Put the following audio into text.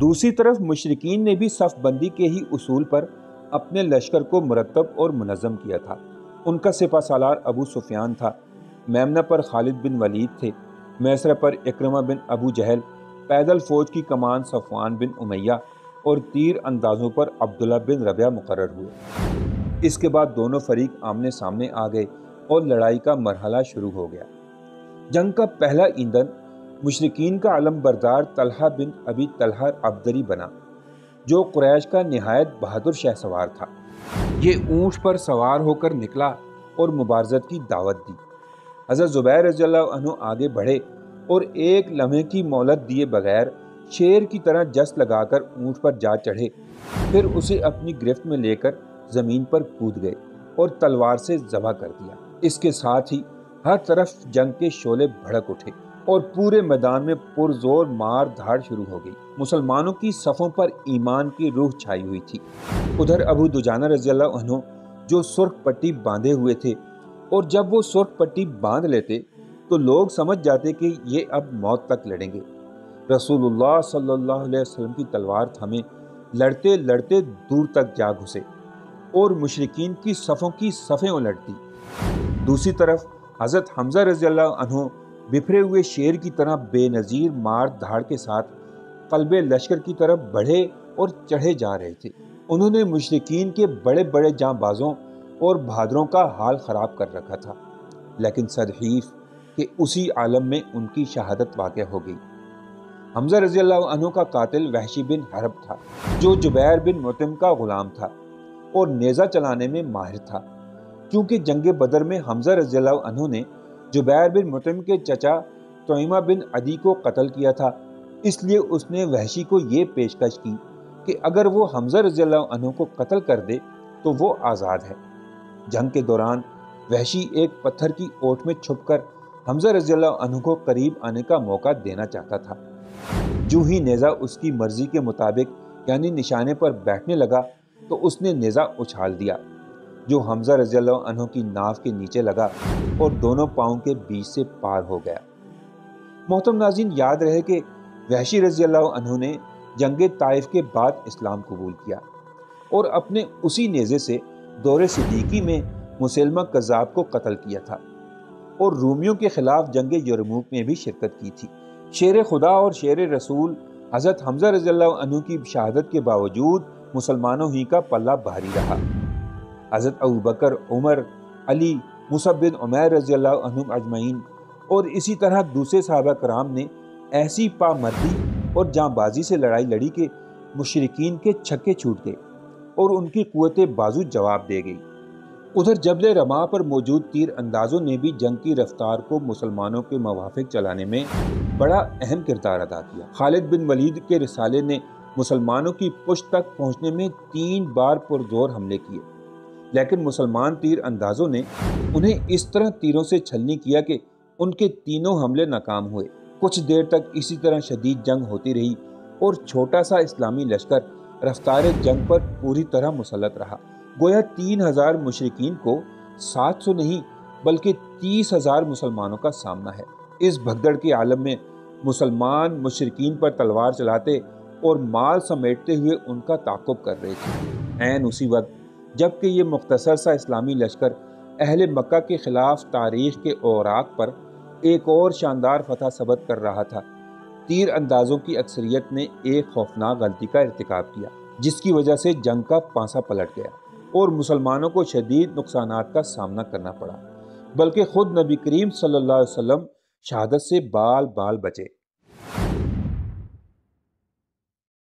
दूसरी तरफ मुशरिकीन ने भी सफ बंदी के ही उसूल पर अपने लश्कर को मुरतब और मुनज़्ज़म किया था। उनका सिपा सालार अबू सुफियान था, मेमना पर खालिद बिन वलीद थे, मैसरा पर इक्रमा बिन अबू जहल, पैदल फौज की कमान सफ़वान बिन उमैया और तीर अंदाजों पर अब्दुल्ला बिन रबिया मुकर्रर हुए। इसके बाद दोनों फरीक आमने सामने आ गए और लड़ाई का मरहला शुरू हो गया। जंग का पहला ईंधन मुशरिकीन का अलम बरदार तलहा बिन अबी तलहा अब्दरी बना, जो कुरैश का निहायत बहादुर शहसवार था। ये ऊँट पर सवार होकर निकला और मुबारजत की दावत दी। हज़रत ज़ुबैर रज़ियल्लाहु अन्हु आगे बढ़े और एक लम्हे की मोहलत दिए बगैर शेर की तरह जस्त लगाकर ऊँट पर जा चढ़े। फिर उसे अपनी गिरफ्त में लेकर ज़मीन पर कूद गए और तलवार से ज़बह कर दिया। इसके साथ ही हर तरफ जंग के शोले भड़क उठे और पूरे मैदान में पुरजोर मार धाड़ शुरू हो गई। मुसलमानों की सफ़ों पर ईमान की रूह छाई हुई थी। उधर अबू दुजाना रज़ियल्लाहु अन्हु जो सुर्ख पट्टी बांधे हुए थे, और जब वो सुर्ख पट्टी बांध लेते तो लोग समझ जाते कि ये अब मौत तक लड़ेंगे। रसूलुल्लाह सल्लल्लाहु अलैहि वसल्लम की तलवार थमे लड़ते लड़ते दूर तक जा घुसे और मुशरिकीन की सफ़ों की सफ़ें उलट दी। दूसरी तरफ हज़रत हमज़ा रज़ियल्लाहु अन्हु बिखरे हुए शेर की तरह बेनज़ीर मार धाड़ के साथ क़ल्बे लश्कर की तरफ बढ़े और चढ़े जा रहे थे। उन्होंने मुशरिकीन के बड़े बड़े जांबाजों और बहादुरों का हाल ख़राब कर रखा था, लेकिन सदहीफ के उसी आलम में उनकी शहादत वाक़या हो गई। हमज़ा रज़ियल्लाहु अन्हु का कातिल वहशी बिन हरब था, जो जुबैर बिन मुतिम का ग़ुलाम था और नेज़ा चलाने में माहिर था। क्योंकि जंग बदर में हमज़ा रज़ियल्लाहु अन्हु ने जुबैर बिन मुतिम के चचा तोइमा बिन अदी को कत्ल किया था, इसलिए उसने वहशी को ये पेशकश की कि अगर वो हमज़ा रज़ियल्लाहु अन्हु को कत्ल कर दे तो वो आज़ाद है। जंग के दौरान वहशी एक पत्थर की ओट में छुपकर हमज़ा रज़ियल्लाहु अन्हु को करीब आने का मौका देना चाहता था। जो ही नेज़ा उसकी मर्जी के मुताबिक यानी निशाने पर बैठने लगा तो उसने नेज़ा उछाल दिया, जो हमज़ा रज़ियल्लाहु अन्हु की नाव के नीचे लगा और दोनों पाँव के बीच से पार हो गया। मोहतरम नाज़रीन, याद रहे कि वहशी रज़ियल्लाहु अन्हु ने जंग ताइफ के बाद इस्लाम कबूल किया और अपने उसी नेज़े से दौरे सिद्दीकी में मुसैलमा कज़्ज़ाब को कत्ल किया था और रूमियों के खिलाफ जंग यरमूक में भी शिरकत की थी। शेर खुदा और शेर रसूल हज़रत हमज़ा रज़ियल्लाहु अन्हु की शहादत के बावजूद मुसलमानों ही का पल्ला भारी रहा। हज़रत अबू बकर, उमर, अली, मुसअब बिन उमैर रज़ियल्लाहु अन्हुम अजमईन और इसी तरह दूसरे सहाबा कराम ने ऐसी पामर्दी और जांबाजी से लड़ाई लड़ी कि मुशरिकीन के छक्के छूट गए और उनकी कुव्वते बाजू जवाब दे गई। उधर जबल रमा पर मौजूद तीर अंदाजों ने भी जंग की रफ्तार को मुसलमानों के मुवाफिक चलाने में बड़ा अहम किरदार अदा किया। खालिद बिन वलीद के रिसाले ने मुसलमानों की पुश्त तक पहुंचने में 3 बार पुरजोर हमले किए, लेकिन मुसलमान तीर अंदाजों ने उन्हें इस तरह तीरों से छलनी किया कि उनके तीनों हमले नाकाम हुए। कुछ देर तक इसी तरह शदीद जंग होती रही और छोटा सा इस्लामी लश्कर रफ्तार जंग पर पूरी तरह मुसल्लत रहा। गोया 3000 मुशरिकीन को 700 नहीं बल्कि 30,000 मुसलमानों का सामना है। इस भगदड़ के आलम में मुसलमान मुशरिकीन पर तलवार चलाते और माल समेटते हुए उनका ताक़ुब कर रहे थे। ऐन उसी वक्त जबकि ये मुख्तसर सा इस्लामी लश्कर अहले मक्का के खिलाफ तारीख के औराक पर एक और शानदार फतह सबत कर रहा था, तीर अंदाजों की अक्सरियत ने एक खौफनाक गलती का इर्तिकाब किया, जिसकी वजह से जंग का पांसा पलट गया और मुसलमानों को शदीद नुकसानात का सामना करना पड़ा, बल्कि खुद नबी करीम सल्लल्लाहु अलैहि वसल्लम शहादत से बाल बाल बचे।